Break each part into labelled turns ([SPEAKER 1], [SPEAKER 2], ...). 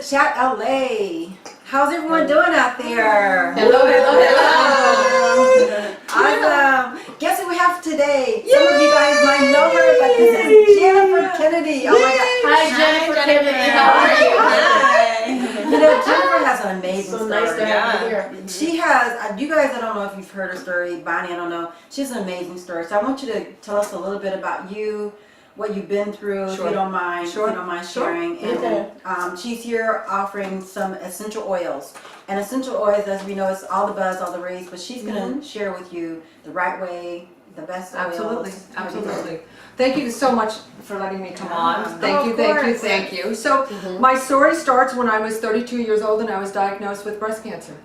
[SPEAKER 1] Chat LA. How's everyone doing out there?
[SPEAKER 2] Hello, hello, hello.
[SPEAKER 1] Awesome. Guess who we have today? Some of you guys might know her, but this is Jennifer Kennedy. Oh my God.
[SPEAKER 2] Hi, Jennifer Kennedy. How are you?
[SPEAKER 1] Hi. You know, Jennifer has an amazing story.
[SPEAKER 2] So nice to have you here.
[SPEAKER 1] She has, you guys, I don't know if you've heard her story. Bonnie, I don't know. She has an amazing story. So I want you to tell us a little bit about you, what you've been through, if you don't mind, sharing. And she's here offering some essential oils. And essential oils, as we know, it's all the buzz, all the rage, but she's going to share with you the right way, the best oils.
[SPEAKER 3] Absolutely. Thank you so much for letting me come on. Thank you. So my story starts when I was 32 years old and I was diagnosed with breast cancer.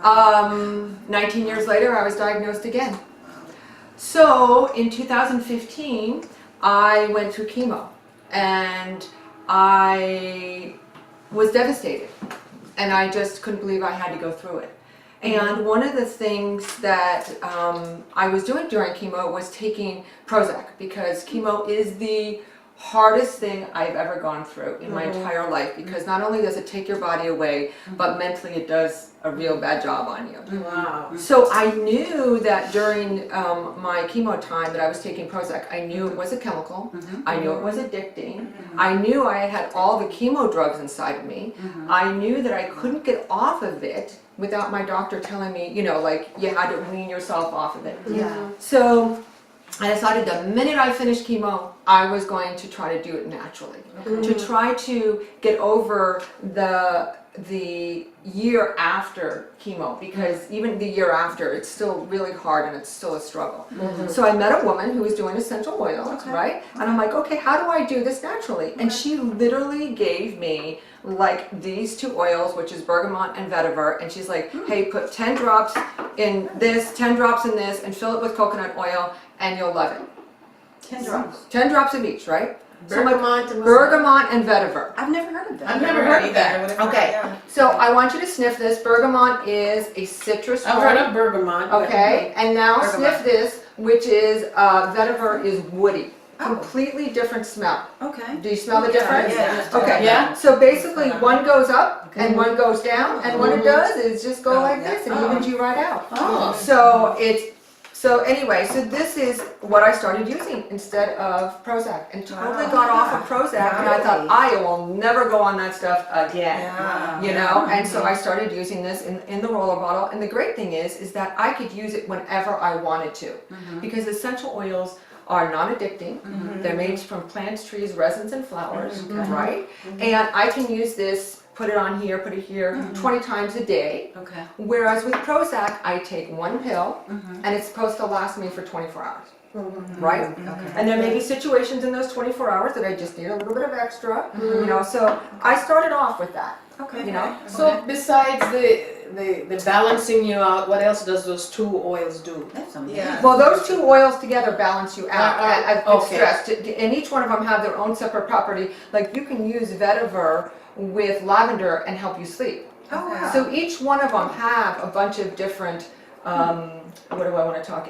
[SPEAKER 3] 19 years later, I was diagnosed again. So in 2015, I went through chemo and I was devastated and I just couldn't believe I had to go through it. And one of the things that I was doing during chemo was taking Prozac, because chemo is the hardest thing I've ever gone through in my entire life, because not only does it take your body away, but mentally it does a real bad job on you.
[SPEAKER 2] Wow.
[SPEAKER 3] So I knew that during my chemo time that I was taking Prozac, I knew it was a chemical, I knew it was addicting, I knew I had all the chemo drugs inside of me, I knew that I couldn't get off of it without my doctor telling me, you know, like you had to wean yourself off of it. So I decided the minute I finished chemo, I was going to try to do it naturally. To try to get over the year after chemo, because even the year after, it's still really hard and it's still a struggle. So I met a woman who was doing essential oils, right? And I'm like, okay, how do I do this naturally? And she literally gave me like these two oils, which is bergamot and vetiver, and she's like, hey, put 10 drops in this, 10 drops in this, and fill it with coconut oil, and you'll love it.
[SPEAKER 1] 10 drops.
[SPEAKER 3] 10 drops of each, right?
[SPEAKER 2] Bergamot,
[SPEAKER 3] so like, bergamot and vetiver.
[SPEAKER 1] I've never heard of that.
[SPEAKER 2] I've never heard of that.
[SPEAKER 3] Okay, so I want you to sniff this. Bergamot is a citrus
[SPEAKER 2] I've heard of bergamot.
[SPEAKER 3] Okay, and now sniff this, which is, vetiver is woody. Completely different smell.
[SPEAKER 1] Okay.
[SPEAKER 3] Do you smell the difference?
[SPEAKER 1] Yeah.
[SPEAKER 3] Okay.
[SPEAKER 2] Yeah.
[SPEAKER 3] So basically one goes up and one goes down, and what it does is just go like this and evens you right out. So anyway, so this is what I started using instead of Prozac, and totally got off of Prozac, and I thought I will never go on that stuff again. You know, and so I started using this in the roller bottle, and the great thing is that I could use it whenever I wanted to, because essential oils are non-addicting. They're made from plants, trees, resins, and flowers, right? And I can use this, put it on here, put it here 20 times a day. Whereas with Prozac, I take one pill, and it's supposed to last me for 24 hours. Right? And there may be situations in those 24 hours that I just need a little bit of extra, you know, so I started off with that. You know?
[SPEAKER 2] So besides the balancing you out, what else does those two oils do?
[SPEAKER 3] Well, those two oils together balance you out at stress, and each one of them have their own separate property. Like you can use vetiver with lavender and help you sleep. So each one of them have a bunch of different, what do I want to talk,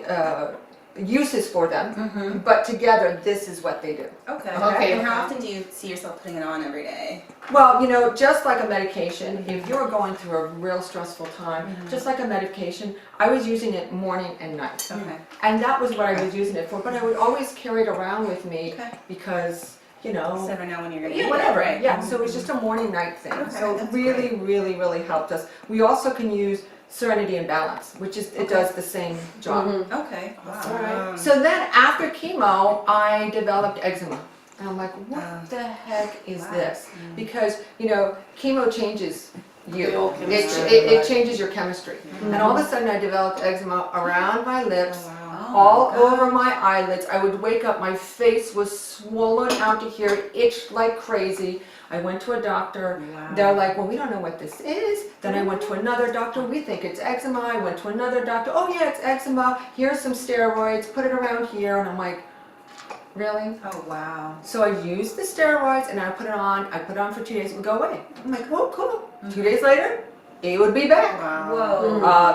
[SPEAKER 3] uses for them, but together this is what they do.
[SPEAKER 4] And how often do you see yourself putting it on every day?
[SPEAKER 3] Well, you know, just like a medication, if you're going through a real stressful time, just like a medication, I was using it morning and night. And that was what I was using it for, but I would always carry it around with me because, you know,
[SPEAKER 4] you never know when you're going to
[SPEAKER 3] yeah, whatever. So it was just a morning night thing. So it really, really, really helped us. We also can use Serenity and Balance, which is, it does the same job. So then after chemo, I developed eczema. And I'm like, what the heck is this? Because, you know, chemo changes you. It changes your chemistry. And all of a sudden I developed eczema around my lips, all over my eyelids. I would wake up, my face was swollen out to here, it itched like crazy. I went to a doctor. They're like, well, we don't know what this is. Then I went to another doctor. We think it's eczema. I went to another doctor. Oh yeah, it's eczema. Here's some steroids. Put it around here. And I'm like, really? So I used the steroids and I put it on. I put it on for 2 days. It would go away. I'm like, oh, cool. 2 days later, it would be back.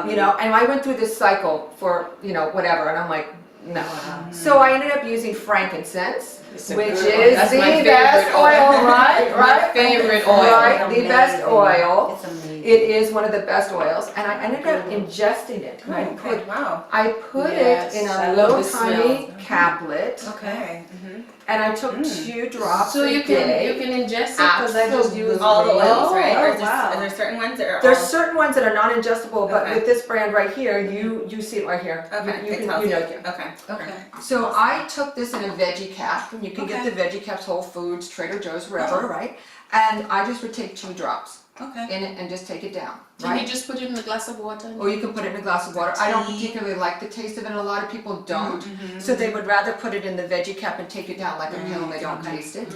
[SPEAKER 3] You know, and I went through this cycle for, you know, whatever. And I'm like, No. So I ended up using frankincense,
[SPEAKER 2] It's a
[SPEAKER 3] which
[SPEAKER 2] good
[SPEAKER 3] is
[SPEAKER 2] one. That's
[SPEAKER 3] the
[SPEAKER 2] my favorite
[SPEAKER 3] best oil, right?
[SPEAKER 2] My favorite oil.
[SPEAKER 3] Right, the best oil.
[SPEAKER 1] It's amazing.
[SPEAKER 3] It is one of the best oils, and I ended up ingesting it. And
[SPEAKER 4] Wow.
[SPEAKER 3] I put
[SPEAKER 2] Yes,
[SPEAKER 3] it in
[SPEAKER 2] I
[SPEAKER 3] a
[SPEAKER 2] love
[SPEAKER 3] little
[SPEAKER 2] the
[SPEAKER 3] tiny
[SPEAKER 2] smell.
[SPEAKER 3] caplet,
[SPEAKER 4] Okay.
[SPEAKER 3] and I took 2 drops
[SPEAKER 2] So
[SPEAKER 3] a
[SPEAKER 2] you
[SPEAKER 3] day.
[SPEAKER 2] can ingest it because I just use
[SPEAKER 4] All the oils, right?
[SPEAKER 3] Oh,
[SPEAKER 4] Or is
[SPEAKER 3] wow.
[SPEAKER 4] there certain ones that are
[SPEAKER 3] There's
[SPEAKER 4] all...
[SPEAKER 3] certain ones that are non-ingestible, but
[SPEAKER 4] Okay.
[SPEAKER 3] with this brand right here, you see it right here.
[SPEAKER 4] Okay,
[SPEAKER 3] You
[SPEAKER 4] it
[SPEAKER 3] can,
[SPEAKER 4] tells
[SPEAKER 3] you know.
[SPEAKER 4] Okay.
[SPEAKER 1] Okay.
[SPEAKER 3] So I took this in a veggie cap, and you can get the veggie caps, Whole Foods, Trader Joe's, wherever, right? And I just would take 2 drops
[SPEAKER 1] Okay.
[SPEAKER 3] in it and just take it down,
[SPEAKER 2] Can you
[SPEAKER 3] right?
[SPEAKER 2] just put it in a glass of water?
[SPEAKER 3] Or you can put it in a glass of water. I don't particularly like the taste of it, and a lot of people don't. So they would rather put it in the veggie cap and take it down like a pill, and they don't taste it.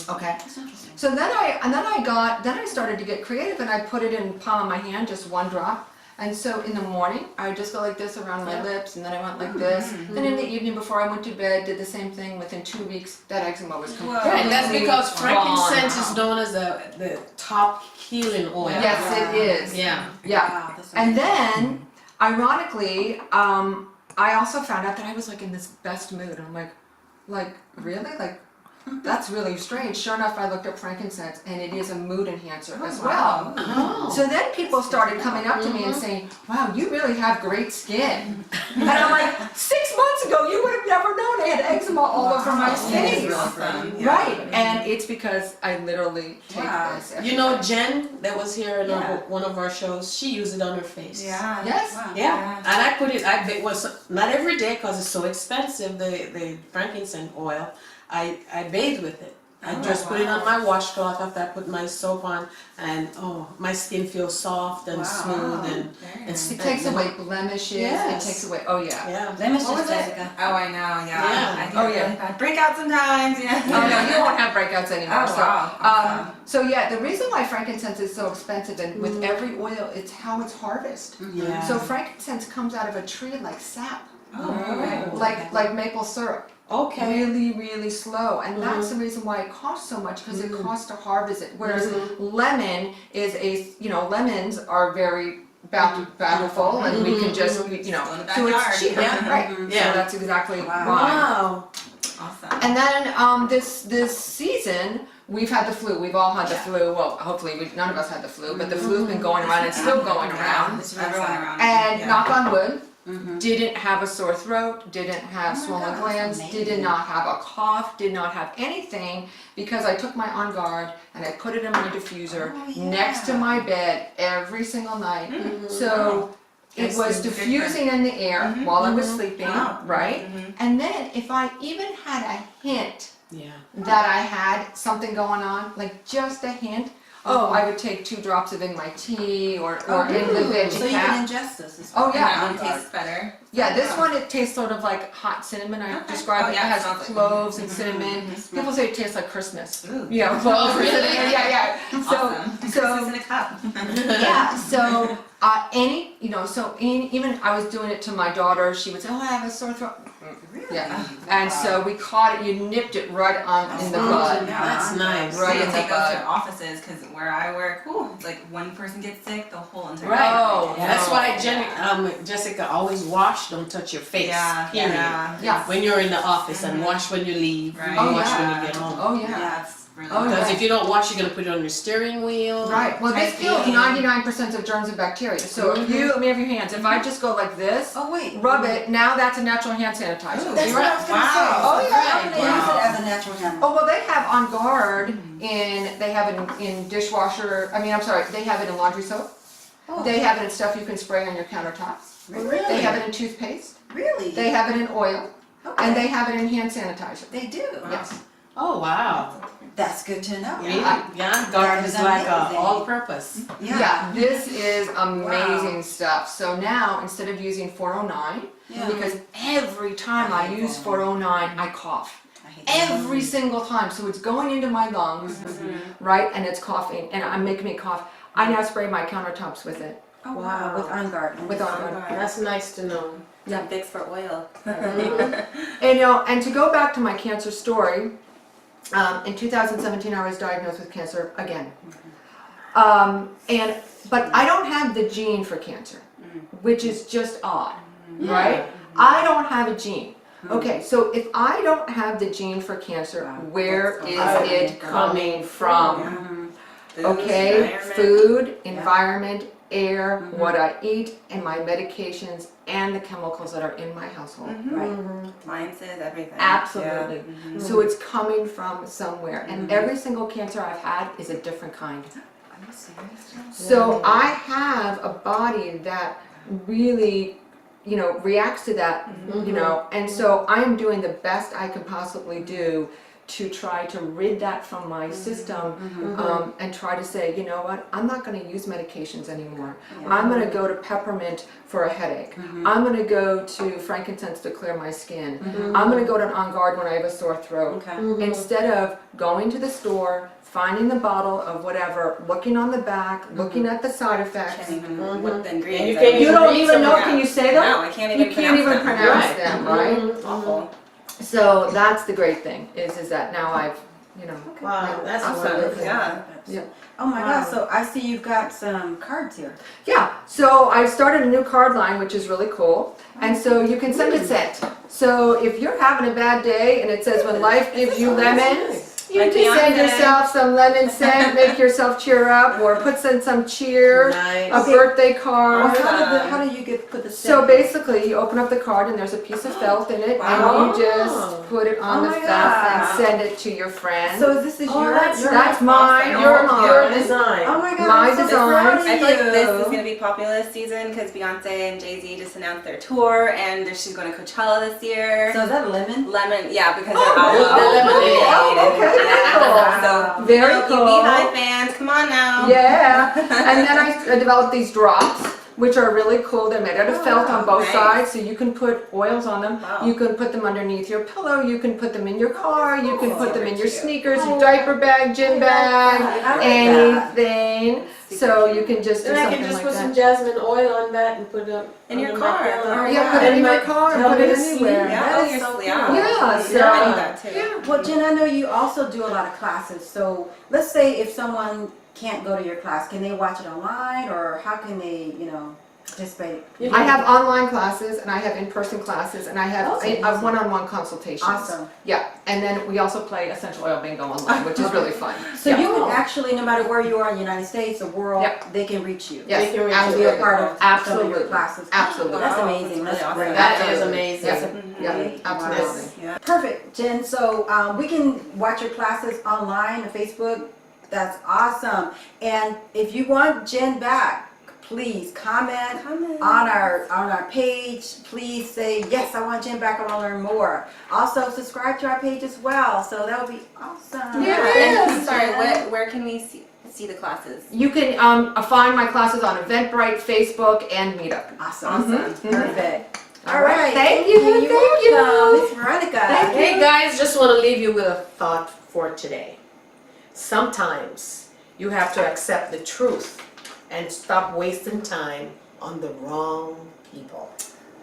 [SPEAKER 3] Okay.
[SPEAKER 1] That's interesting.
[SPEAKER 3] So then I started to get creative, and I put it in the palm of my hand, just 1 drop. And so in the morning, I would just go like this around my lips, and then I went like this. And in the evening before I went to bed, did the same thing. Within 2 weeks, that eczema was completely
[SPEAKER 2] Yeah, and that's because frankincense
[SPEAKER 3] gone.
[SPEAKER 2] is known as the top healing oil.
[SPEAKER 3] Yes, it is.
[SPEAKER 2] Yeah.
[SPEAKER 3] Yeah.
[SPEAKER 1] Wow, that's
[SPEAKER 3] And
[SPEAKER 1] amazing.
[SPEAKER 3] then, ironically, I also found out that I was like in this best mood. I'm like really? Like, that's really strange. Sure enough, I looked up frankincense, and it is a mood enhancer as well.
[SPEAKER 2] Oh.
[SPEAKER 3] So then people started coming up to me and saying, wow, you really have great skin. And I'm like, 6 months ago, you would have never known I had eczema all over my face.
[SPEAKER 4] Awesome.
[SPEAKER 3] Right, and it's because I literally take
[SPEAKER 1] Wow.
[SPEAKER 3] this.
[SPEAKER 2] You know Jen that was here in
[SPEAKER 1] Yeah.
[SPEAKER 2] one of our shows, she used it on her face.
[SPEAKER 4] Yeah.
[SPEAKER 3] Yes.
[SPEAKER 4] Wow.
[SPEAKER 2] Yeah, and I put it, it was not every day because it's so expensive, the frankincense oil. I bathe with it. I just put it on my washcloth after I put my soap on, and my skin feels soft and smooth, and it's
[SPEAKER 3] It takes away blemishes,
[SPEAKER 2] Yes.
[SPEAKER 3] it takes away, oh yeah.
[SPEAKER 2] yeah.
[SPEAKER 1] Blemishes,
[SPEAKER 4] What was it?
[SPEAKER 1] Jessica.
[SPEAKER 4] Oh, I know, yeah.
[SPEAKER 2] Yeah.
[SPEAKER 4] I get
[SPEAKER 3] Oh,
[SPEAKER 4] really
[SPEAKER 3] yeah.
[SPEAKER 4] bad breakout sometimes, yeah.
[SPEAKER 3] Oh no, you won't have breakouts anymore.
[SPEAKER 4] Oh,
[SPEAKER 3] So,
[SPEAKER 4] wow. Awesome.
[SPEAKER 3] so yeah, the reason why frankincense is so expensive, and with every oil, it's how it's harvested.
[SPEAKER 2] Yeah.
[SPEAKER 3] So frankincense comes out of a tree like sap,
[SPEAKER 4] Oh, okay.
[SPEAKER 3] like maple syrup.
[SPEAKER 2] Okay.
[SPEAKER 3] Really, really slow, and that's the reason why it costs so much, because it costs to harvest it. Whereas lemon is lemons are very bountiful, and we can just,
[SPEAKER 4] Go in the
[SPEAKER 3] so
[SPEAKER 4] backyard.
[SPEAKER 3] it's cheaper,
[SPEAKER 2] Yeah.
[SPEAKER 3] right?
[SPEAKER 2] Yeah.
[SPEAKER 3] So that's exactly why.
[SPEAKER 2] Wow.
[SPEAKER 4] Awesome.
[SPEAKER 3] And then this season, we've had the flu. We've all had the flu. Well, hopefully none of us had the flu, but the flu's been going around. It's still going around.
[SPEAKER 4] It's everyone around.
[SPEAKER 3] And
[SPEAKER 4] Yeah.
[SPEAKER 3] knock on wood, didn't have a sore throat, didn't have swollen
[SPEAKER 1] God,
[SPEAKER 3] glands,
[SPEAKER 1] that's
[SPEAKER 3] did
[SPEAKER 1] amazing.
[SPEAKER 3] not have a cough, did not have anything, because I took my On Guard and I put it in my diffuser
[SPEAKER 1] Oh, yeah.
[SPEAKER 3] next to my bed every single night. So it
[SPEAKER 4] It's
[SPEAKER 3] was
[SPEAKER 4] good
[SPEAKER 3] diffusing in the air while I was sleeping,
[SPEAKER 4] Wow.
[SPEAKER 3] right? And then if I even had a hint
[SPEAKER 2] Yeah.
[SPEAKER 3] that I had something going on, like just a hint, I would take 2 drops of it in my tea or in the veggie
[SPEAKER 1] So you
[SPEAKER 3] cap.
[SPEAKER 1] can ingest this as
[SPEAKER 3] Oh
[SPEAKER 1] well.
[SPEAKER 3] yeah.
[SPEAKER 4] And that one tastes better.
[SPEAKER 3] Yeah, this one, it tastes sort of like hot cinnamon. I
[SPEAKER 4] Okay.
[SPEAKER 3] describe
[SPEAKER 4] Oh,
[SPEAKER 3] it.
[SPEAKER 4] yeah,
[SPEAKER 3] It has
[SPEAKER 4] sounds like-
[SPEAKER 3] cloves and cinnamon. People say it tastes like Christmas.
[SPEAKER 1] Ooh.
[SPEAKER 3] Yeah, cloves and
[SPEAKER 2] really?
[SPEAKER 3] cinnamon. Yeah. So,
[SPEAKER 4] Awesome. Christmas
[SPEAKER 3] so
[SPEAKER 4] in a cup.
[SPEAKER 3] yeah. So even I was doing it to my daughter. She would say, "Oh, I have a sore throat." Yeah. And so we caught it. You nipped it right on in the bud.
[SPEAKER 4] Yeah.
[SPEAKER 2] That's nice.
[SPEAKER 3] Right
[SPEAKER 4] They
[SPEAKER 3] in the
[SPEAKER 4] take those
[SPEAKER 3] bud.
[SPEAKER 4] to offices because where I work, it's like one person gets sick, the whole entire
[SPEAKER 2] Right.
[SPEAKER 3] Oh,
[SPEAKER 2] Yeah. That's
[SPEAKER 3] no.
[SPEAKER 2] why Jessica always wash, don't touch your face.
[SPEAKER 4] Yeah,
[SPEAKER 2] Period.
[SPEAKER 3] Yeah.
[SPEAKER 2] When you're in the office, and wash when you leave,
[SPEAKER 4] Right.
[SPEAKER 2] and
[SPEAKER 3] Oh,
[SPEAKER 2] wash
[SPEAKER 3] yeah.
[SPEAKER 2] when you get home.
[SPEAKER 3] Oh yeah.
[SPEAKER 4] Yeah, it's really
[SPEAKER 3] Oh,
[SPEAKER 2] Because
[SPEAKER 3] yeah.
[SPEAKER 2] if you don't wash, you're gonna put it on your steering wheel.
[SPEAKER 3] Right. Well, this
[SPEAKER 4] I
[SPEAKER 3] kills
[SPEAKER 4] see.
[SPEAKER 3] 99% of germs and bacteria. So if you let me have your hands. If I just go like this,
[SPEAKER 1] Oh wait.
[SPEAKER 3] rub it. Now that's a natural hand sanitizer.
[SPEAKER 1] That's what I was gonna say.
[SPEAKER 4] Wow.
[SPEAKER 3] Oh, yeah.
[SPEAKER 1] I'm gonna use it as a natural hand.
[SPEAKER 3] Oh well, they have On Guard they have it in dishwasher. I mean, I'm sorry, they have it in laundry soap.
[SPEAKER 1] Oh.
[SPEAKER 3] They have it in stuff you can spray on your countertops.
[SPEAKER 1] Really?
[SPEAKER 3] They have it in toothpaste.
[SPEAKER 1] Really?
[SPEAKER 3] They have it in oil,
[SPEAKER 1] Okay.
[SPEAKER 3] and they have it in hand sanitizer.
[SPEAKER 1] They do.
[SPEAKER 3] Yes.
[SPEAKER 2] Oh wow.
[SPEAKER 1] That's good to know.
[SPEAKER 2] Yeah, guard is like
[SPEAKER 1] amazing.
[SPEAKER 2] all-purpose.
[SPEAKER 3] Yeah. This is amazing stuff. So now instead of using 409,
[SPEAKER 1] Yeah.
[SPEAKER 3] because every time I use 409, I cough.
[SPEAKER 1] I hate that.
[SPEAKER 3] Every single time. So it's going into my lungs, right? And it's coughing, and I'm making me cough. I now spray my countertops with it.
[SPEAKER 1] Oh wow. With On Guard.
[SPEAKER 3] With On Guard.
[SPEAKER 2] That's nice to know.
[SPEAKER 3] Yeah.
[SPEAKER 4] Fix for oil.
[SPEAKER 3] And and to go back to my cancer story, in 2017 I was diagnosed with cancer again. But I don't have the gene for cancer, which is just odd, right? I don't have a gene. Okay, so if I don't have the gene for cancer, where is it coming from? Okay, food, environment, air, what I eat, and my medications, and the chemicals that are in my household.
[SPEAKER 1] Right.
[SPEAKER 4] Appliances, everything.
[SPEAKER 3] Absolutely. So it's coming from somewhere, and every single cancer I've had is a different kind.
[SPEAKER 4] Are you serious?
[SPEAKER 3] So I have a body that really, you know, reacts to that, you know, and so I am doing the best I can possibly do to try to rid that from my system, and try to say, you know what, I'm not going to use medications anymore. I'm going to go to peppermint for a headache. I'm going to go to frankincense to clear my skin. I'm going to go to On Guard when I have a sore throat. Instead of going to the store, finding the bottle of whatever, looking on the back, looking at the side effects.
[SPEAKER 4] What the ingredients are.
[SPEAKER 3] You don't even know, can you say them?
[SPEAKER 4] No, I can't even
[SPEAKER 3] You can't even pronounce
[SPEAKER 4] them.
[SPEAKER 3] them, right?
[SPEAKER 4] Awful.
[SPEAKER 3] So that's the great thing, is that now I've, you know.
[SPEAKER 2] Wow, that's
[SPEAKER 4] Awesome.
[SPEAKER 2] wonderful.
[SPEAKER 4] Yeah.
[SPEAKER 3] Yeah.
[SPEAKER 1] Oh my gosh, so I see you've got some cards here.
[SPEAKER 3] Yeah, so I've started a new card line, which is really cool. And so you can send a scent. So if you're having a bad day and it says when life gives you lemons, you
[SPEAKER 4] Like
[SPEAKER 3] just send
[SPEAKER 4] Beyonce.
[SPEAKER 3] yourself some lemon scent, make yourself cheer up, or put in some cheer,
[SPEAKER 2] Nice.
[SPEAKER 3] a birthday
[SPEAKER 1] Well,
[SPEAKER 3] card.
[SPEAKER 1] how do you put the
[SPEAKER 3] So
[SPEAKER 1] scent?
[SPEAKER 3] basically, you open up the card and there's a piece of felt in it, and you just put it on
[SPEAKER 1] Oh
[SPEAKER 3] the
[SPEAKER 1] my
[SPEAKER 3] felt
[SPEAKER 1] God.
[SPEAKER 3] and send it to your friend.
[SPEAKER 1] So this is your
[SPEAKER 3] That's mine.
[SPEAKER 2] Your
[SPEAKER 3] mine.
[SPEAKER 2] design.
[SPEAKER 1] Oh my God,
[SPEAKER 3] My
[SPEAKER 1] I'm so
[SPEAKER 3] design.
[SPEAKER 1] proud of
[SPEAKER 4] I feel like this
[SPEAKER 1] you.
[SPEAKER 4] is going to be popular this season because Beyonce and Jay-Z just announced their tour and she's going to Coachella this year.
[SPEAKER 1] So is that a lemon?
[SPEAKER 4] Lemon, yeah, because
[SPEAKER 3] Oh,
[SPEAKER 4] they're all
[SPEAKER 2] the lemonade.
[SPEAKER 3] Oh, okay,
[SPEAKER 4] So,
[SPEAKER 3] Very
[SPEAKER 4] you
[SPEAKER 3] cool.
[SPEAKER 4] Beehive fans, come on now.
[SPEAKER 3] Yeah, and then I developed these drops, which are really cool. They're made out of felt on both
[SPEAKER 4] nice.
[SPEAKER 3] sides, so you can put oils on them.
[SPEAKER 4] Wow.
[SPEAKER 3] You can put them underneath your pillow. You can put them in your car. You can put them in your
[SPEAKER 4] cute.
[SPEAKER 3] sneakers, your diaper bag, gym bag,
[SPEAKER 1] I like
[SPEAKER 3] anything. So you can just do
[SPEAKER 2] And I
[SPEAKER 3] something
[SPEAKER 2] can just
[SPEAKER 3] like
[SPEAKER 2] put some
[SPEAKER 3] that.
[SPEAKER 2] jasmine oil on that and put it
[SPEAKER 4] In your
[SPEAKER 2] under
[SPEAKER 4] car.
[SPEAKER 2] my pillow.
[SPEAKER 3] Yeah, put it in your car and put it
[SPEAKER 2] Help me
[SPEAKER 3] anywhere.
[SPEAKER 4] Yeah,
[SPEAKER 1] That
[SPEAKER 4] oh,
[SPEAKER 1] is
[SPEAKER 4] you're
[SPEAKER 1] so cool.
[SPEAKER 4] yeah.
[SPEAKER 3] Yeah, so-
[SPEAKER 4] I need that too.
[SPEAKER 3] Yeah.
[SPEAKER 1] Well, Jen, I know you also do a lot of classes. So let's say if someone can't go to your class, can they watch it online, or how can they, participate?
[SPEAKER 3] I have online classes and I have in-person classes and I have
[SPEAKER 1] Awesome.
[SPEAKER 3] a one-on-one consultations.
[SPEAKER 1] Awesome.
[SPEAKER 3] Yeah, and then we also play essential oil bingo online, which is really fun.
[SPEAKER 1] So you can actually, no matter where you are in the United States, the world,
[SPEAKER 3] Yep.
[SPEAKER 1] they can reach you.
[SPEAKER 3] Yes,
[SPEAKER 2] They can reach
[SPEAKER 1] And be a
[SPEAKER 3] absolutely.
[SPEAKER 1] part of some of
[SPEAKER 3] Absolutely.
[SPEAKER 1] your classes.
[SPEAKER 3] Absolutely.
[SPEAKER 1] That's
[SPEAKER 4] Wow,
[SPEAKER 1] amazing.
[SPEAKER 4] that's
[SPEAKER 1] That's
[SPEAKER 4] really
[SPEAKER 1] great.
[SPEAKER 4] awesome.
[SPEAKER 2] That is amazing.
[SPEAKER 3] Yeah,
[SPEAKER 1] Great.
[SPEAKER 3] absolutely.
[SPEAKER 4] Yeah.
[SPEAKER 1] Perfect, Jen. So we can watch your classes online on Facebook. That's awesome. And if you want Jen back, please comment on our page. Please say, yes, I want Jen back. I want to learn more. Also, subscribe to our page as well. So that would be awesome.
[SPEAKER 3] Yeah.
[SPEAKER 4] And
[SPEAKER 3] Yes.
[SPEAKER 4] sorry, where can we see the classes?
[SPEAKER 3] You can find my classes on Eventbrite, Facebook, and Meetup.
[SPEAKER 1] Awesome.
[SPEAKER 3] Mhm.
[SPEAKER 1] Perfect.
[SPEAKER 3] All
[SPEAKER 1] All
[SPEAKER 3] right.
[SPEAKER 1] right.
[SPEAKER 3] Thank you.
[SPEAKER 1] You're
[SPEAKER 3] Thank you.
[SPEAKER 1] welcome. Miss Veronica.
[SPEAKER 2] Hey guys, just want to leave you with a thought for today. Sometimes you have to accept the truth and stop wasting time on the wrong people.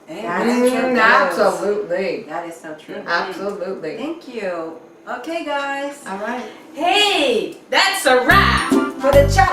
[SPEAKER 1] That is true.
[SPEAKER 3] Absolutely.
[SPEAKER 1] That is so true.
[SPEAKER 3] Absolutely.
[SPEAKER 1] Thank you. Okay, guys.
[SPEAKER 3] All right.
[SPEAKER 2] Hey, that's a wrap!
[SPEAKER 1] For the chat.